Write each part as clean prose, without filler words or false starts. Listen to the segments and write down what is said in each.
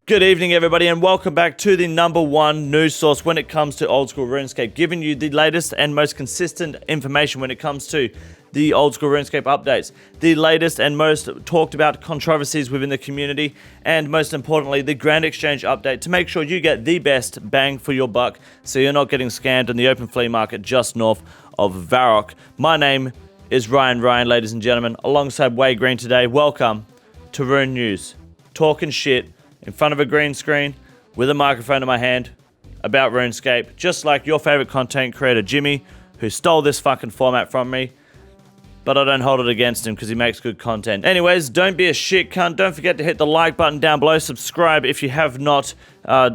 Good evening, everybody, and welcome back to the #1 news source when it comes to old school RuneScape, giving you the latest and most consistent information when it comes to the old school RuneScape updates, the latest and most talked about controversies within the community, and most importantly, the Grand Exchange update to make sure you get the best bang for your buck so you're not getting scammed in the open flea market just north of Varrock. My name is Ryan, ladies and gentlemen, alongside Way Green today. Welcome to RuneNews, talking shit in front of a green screen with a microphone in my hand about RuneScape, just like your favorite content creator Jimmy, who stole this fucking format from me, but I don't hold it against him because he makes good content. Anyways, don't be a shit cunt. Don't forget to hit the like button down below. Subscribe if you have not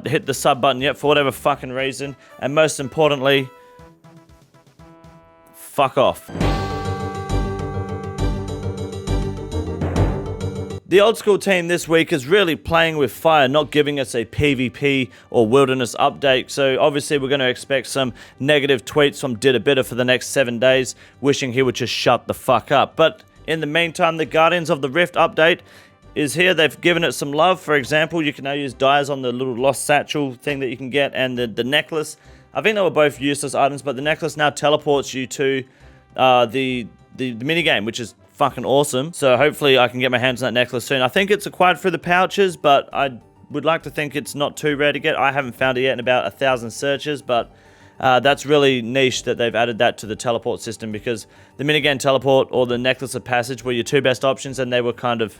hit the sub button yet for whatever fucking reason. And most importantly, fuck off. The old school team this week is really playing with fire, not giving us a PvP or wilderness update. So obviously we're going to expect some negative tweets from Did a Bitter for the next 7 days, wishing he would just shut the fuck up. But in the meantime, the Guardians of the Rift update is here. They've given it some love. For example, you can now use dyes on the little lost satchel thing that you can get, and the necklace. I think they were both useless items, but the necklace now teleports you to the minigame, which is fucking awesome. So hopefully I can get my hands on that necklace soon. I think it's acquired through the pouches, but I would like to think it's not too rare to get. I haven't found it yet in about 1,000 searches, but that's really niche that they've added that to the teleport system, because the minigame teleport or the necklace of passage were your two best options, and they were kind of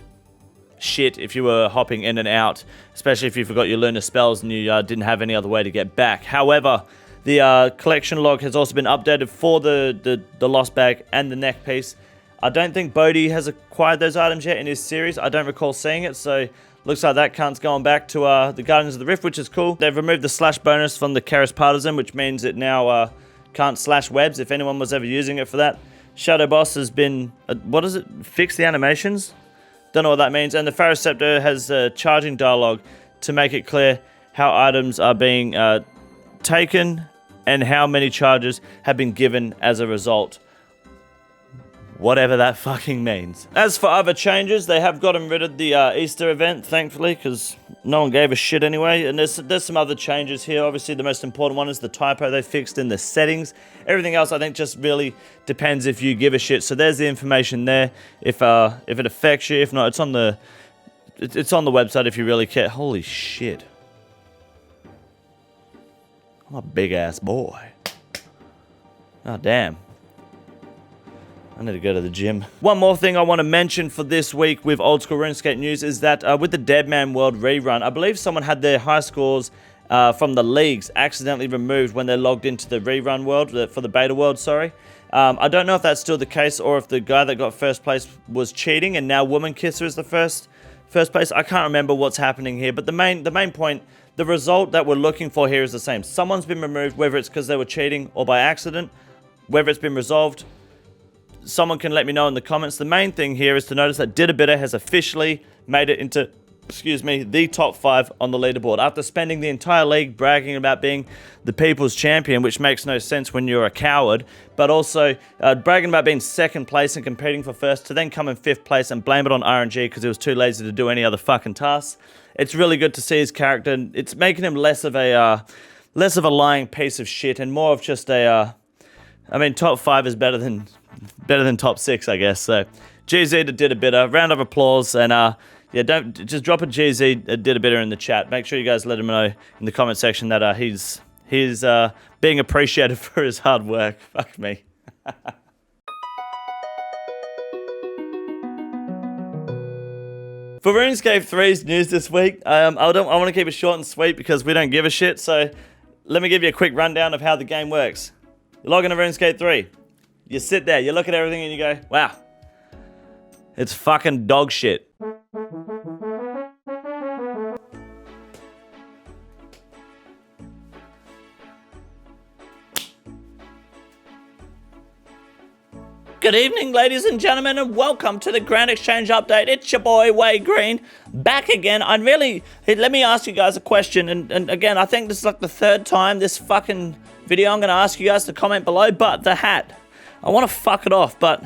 shit if you were hopping in and out, especially if you forgot your lunar spells and you didn't have any other way to get back. However, the collection log has also been updated for the lost bag and the neck piece. I don't think Bodhi has acquired those items yet in his series. I don't recall seeing it, so looks like that cunt's going back to the Guardians of the Rift, which is cool. They've removed the slash bonus from the Keras Partisan, which means it now can't slash webs if anyone was ever using it for that. Shadow Boss has been, what is it, fix the animations? Don't know what that means. And the Pharaoh Scepter has charging dialogue to make it clear how items are being taken and how many charges have been given as a result. Whatever that fucking means. As for other changes, they have gotten rid of the Easter event, thankfully, because no one gave a shit anyway. And there's some other changes here. Obviously, the most important one is the typo they fixed in the settings. Everything else, I think, just really depends if you give a shit. So there's the information there. If it affects you, if not, it's on the website if you really care. Holy shit! I'm a big ass boy. Oh damn. I need to go to the gym. One more thing I want to mention for this week with Old School RuneScape news is that with the Deadman World rerun, I believe someone had their high scores from the leagues accidentally removed when they logged into the rerun world, for the beta world, sorry. I don't know if that's still the case or if the guy that got first place was cheating and now Woman Kisser is the first place. I can't remember what's happening here, but the main point, the result that we're looking for here is the same. Someone's been removed, whether it's because they were cheating or by accident, whether it's been resolved. Someone can let me know in the comments. The main thing here is to notice that Did a Bitter has officially made it into, the top 5 on the leaderboard after spending the entire league bragging about being the people's champion, which makes no sense when you're a coward, but also bragging about being second place and competing for first, to then come in 5th place and blame it on RNG because he was too lazy to do any other fucking tasks. It's really good to see his character, and it's making him less of a lying piece of shit and more of just a top 5 is better than top 6, I guess. So GZ to Did a Bitter, round of applause, and yeah, don't just drop a GZ Did a Bitter in the chat. Make sure you guys let him know in the comment section that he's being appreciated for his hard work. Fuck me. For RuneScape 3's news this week, I want to keep it short and sweet because we don't give a shit. So let me give you a quick rundown of how the game works. You log into RuneScape 3. You sit there, you look at everything and you go, wow, it's fucking dog shit. Good evening, ladies and gentlemen, and welcome to the Grand Exchange update. It's your boy, Way Green, back again. Let me ask you guys a question, and again, I think this is like the 3rd time this fucking video I'm going to ask you guys to comment below, but the hat. I want to fuck it off, but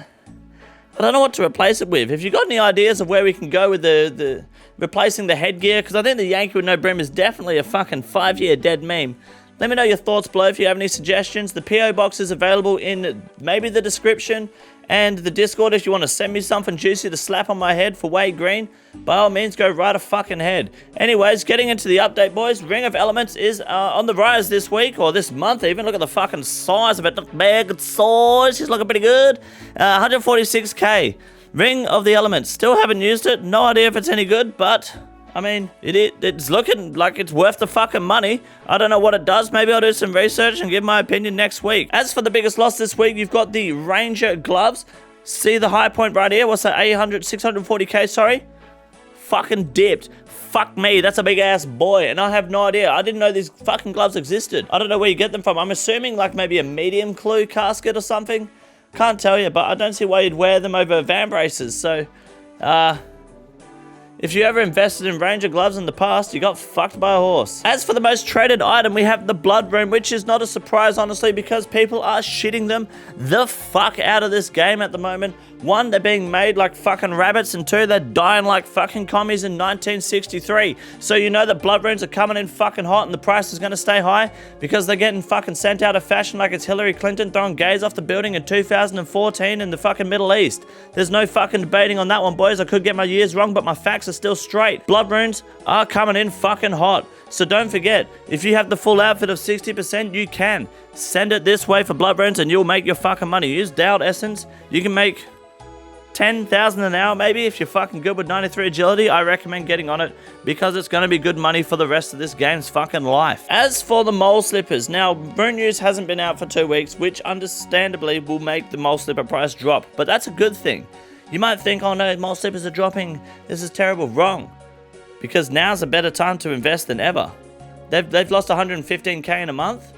I don't know what to replace it with. If you got any ideas of where we can go with the replacing the headgear, because I think the Yankee with no brim is definitely a fucking 5-year dead meme. Let me know your thoughts below if you have any suggestions. The P.O Box is available in maybe the description and the Discord if you want to send me something juicy to slap on my head for Wade Green. By all means, go right a fucking head. Anyways, getting into the update, boys. Ring of Elements is on the rise this week, or this month even. Look at the fucking size of it. Look big, good size. She's looking pretty good. 146k. Ring of the Elements. Still haven't used it. No idea if it's any good, but I mean, it's looking like it's worth the fucking money. I don't know what it does. Maybe I'll do some research and give my opinion next week. As for the biggest loss this week, you've got the Ranger gloves. See the high point right here? What's that? 640k, sorry? Fucking dipped. Fuck me, that's a big ass boy, and I have no idea. I didn't know these fucking gloves existed. I don't know where you get them from. I'm assuming like maybe a medium clue casket or something. Can't tell you, but I don't see why you'd wear them over van braces. So, if you ever invested in Ranger gloves in the past, you got fucked by a horse. As for the most traded item, we have the Blood Rune, which is not a surprise, honestly, because people are shitting them the fuck out of this game at the moment. One, they're being made like fucking rabbits, and two, they're dying like fucking commies in 1963. So you know that Blood Runes are coming in fucking hot and the price is gonna stay high because they're getting fucking sent out of fashion like it's Hillary Clinton throwing gays off the building in 2014 in the fucking Middle East. There's no fucking debating on that one, boys. I could get my years wrong, but my facts are still straight. Blood Runes are coming in fucking hot. So don't forget, if you have the full outfit of 60%, you can send it this way for Blood Runes and you'll make your fucking money. Use Dowd Essence. You can make 10,000 an hour maybe if you're fucking good with 93 agility. I recommend getting on it because it's going to be good money for the rest of this game's fucking life. As for the mole slippers, now RuneNews hasn't been out for 2 weeks, which understandably will make the mole slipper price drop, but that's a good thing. You might think, oh no, mole slippers are dropping, this is terrible. Wrong, because now's a better time to invest than ever. They've lost 115k in a month.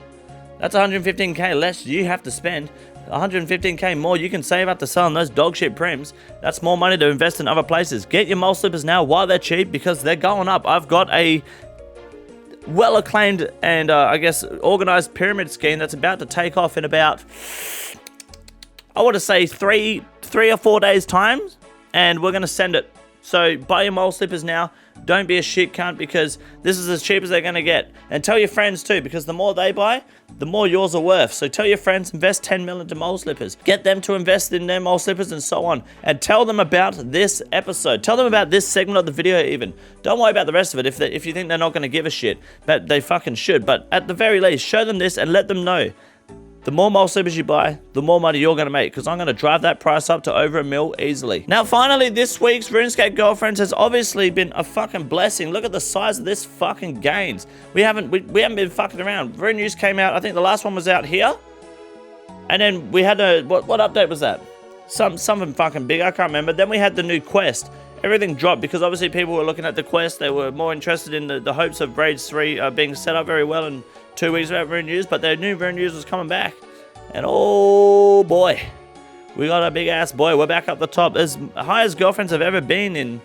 That's 115k less you have to spend. 115k more you can save after selling those dog shit prims. That's more money to invest in other places. Get your mole slippers now while they're cheap because they're going up. I've got a well acclaimed and I guess organized pyramid scheme that's about to take off in about, I want to say three or 4 days time, and we're going to send it. So buy your mole slippers now. Don't be a shit cunt because this is as cheap as they're going to get. And tell your friends too, because the more they buy, the more yours are worth. So tell your friends, invest 10 mil into mole slippers. Get them to invest in their mole slippers and so on. And tell them about this episode. Tell them about this segment of the video even. Don't worry about the rest of it if you think they're not going to give a shit. But they fucking should. But at the very least, show them this and let them know. The more mole slippers you buy, the more money you're going to make, because I'm going to drive that price up to over $1 million easily. Now, finally, this week's RuneScape Girlfriends has obviously been a fucking blessing. Look at the size of this fucking gains. We haven't been fucking around. RuneNews came out, I think the last one was out here. And then we had a, what update was that? Something fucking big, I can't remember. Then we had the new quest. Everything dropped because obviously people were looking at the quest. They were more interested in the hopes of Rage 3 being set up very well in 2 weeks without RuneNews, but their new RuneNews was coming back. And oh boy, we got a big ass boy. We're back up the top. As high as Girlfriends have ever been in,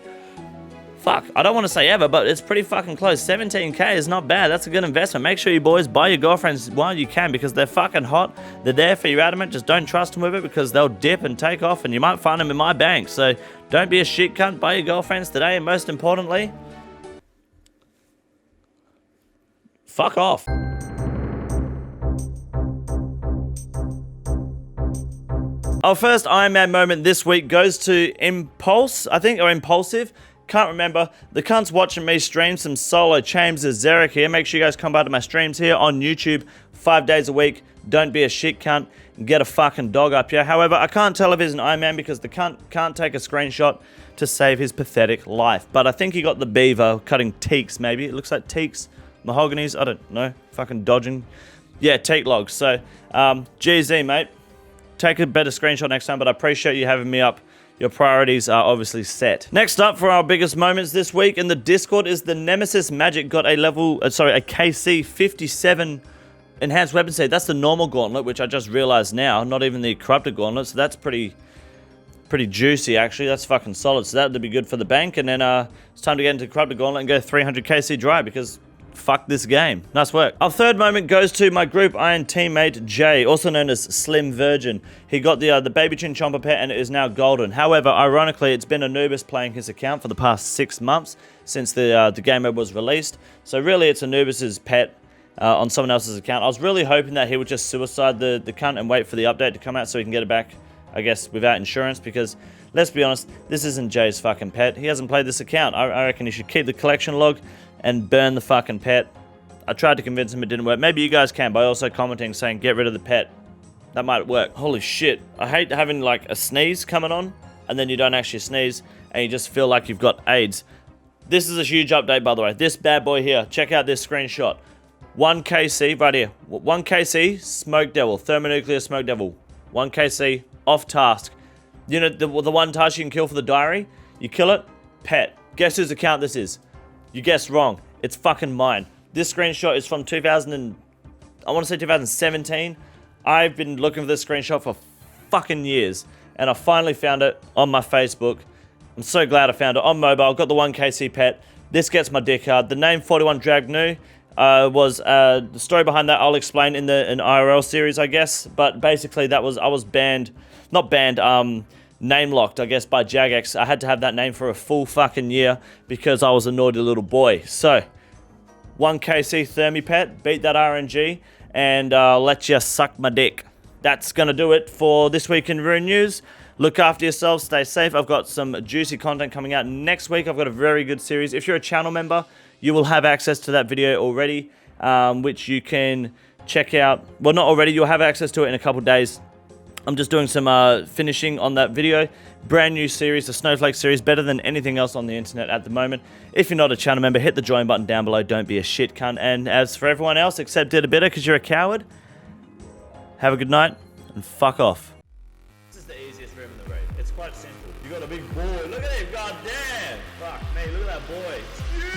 fuck, I don't want to say ever, but it's pretty fucking close. 17k is not bad. That's a good investment. Make sure you boys buy your Girlfriends while you can because they're fucking hot. They're there for your adamant. Just don't trust them with it because they'll dip and take off and you might find them in my bank. So don't be a shit cunt. Buy your Girlfriends today, and most importantly, fuck off. Our first Iron Man moment this week goes to Impulse, I think, or Impulsive. Can't remember. The cunt's watching me stream some solo Chains of Xeric here. Make sure you guys come by to my streams here on YouTube 5 days a week. Don't be a shit cunt. Get a fucking dog up here. However, I can't tell if he's an Iron Man because the cunt can't take a screenshot to save his pathetic life. But I think he got the beaver cutting teaks, maybe. It looks like teaks, mahoganies, I don't know. Fucking dodging. Yeah, teak logs. So, GZ, mate. Take a better screenshot next time, but I appreciate you having me up. Your priorities are obviously set. Next up for our biggest moments this week in the Discord is the Nemesis Magic got a KC 57 enhanced weapon set. That's the normal gauntlet, which I just realized now, not even the corrupted gauntlet. So that's pretty juicy actually. That's fucking solid. So that would be good for the bank. And then it's time to get into corrupted gauntlet and go 300 KC dry because fuck this game. Nice work. Our third moment goes to my Group Iron teammate Jay, also known as Slim Virgin. He got the Baby Chin Chomper pet and it is now golden. However, ironically, it's been Anubis playing his account for the past 6 months since the game mode was released. So really, it's Anubis's pet on someone else's account. I was really hoping that he would just suicide the cunt and wait for the update to come out so he can get it back, I guess, without insurance, because let's be honest, this isn't Jay's fucking pet. He hasn't played this account. I reckon he should keep the collection log and burn the fucking pet. I tried to convince him, it didn't work. Maybe you guys can by also commenting saying get rid of the pet. That might work. Holy shit. I hate having like a sneeze coming on and then you don't actually sneeze and you just feel like you've got AIDS. This is a huge update, by the way. This bad boy here. Check out this screenshot. 1KC right here. 1KC Smoke Devil. Thermonuclear Smoke Devil. 1KC off task. You know the one task you can kill for the diary? You kill it, pet. Guess whose account this is? You guessed wrong. It's fucking mine. This screenshot is from I want to say 2017. I've been looking for this screenshot for fucking years. And I finally found it on my Facebook. I'm so glad I found it on mobile. I've got the 1KC pet. This gets my dick hard. The name 41 Drag New was the story behind that I'll explain in the IRL series, I guess. But basically I was banned, not banned, name locked, I guess, by Jagex. I had to have that name for a full fucking year because I was a naughty little boy. So, 1KC Thermi Pet, beat that RNG, and let you suck my dick. That's gonna do it for this week in Rune News. Look after yourselves, stay safe. I've got some juicy content coming out next week. I've got a very good series. If you're a channel member, you will have access to that video already, which you can check out. Well, not already, you'll have access to it in a couple days. I'm just doing some finishing on that video. Brand new series, the Snowflake series, better than anything else on the internet at the moment. If you're not a channel member, hit the join button down below. Don't be a shit cunt. And as for everyone else, except Did a Bitter because you're a coward, have a good night and fuck off. This is the easiest room in the raid. It's quite simple. You got a big boy. Look at him. God damn. Fuck me. Look at that boy. It's huge.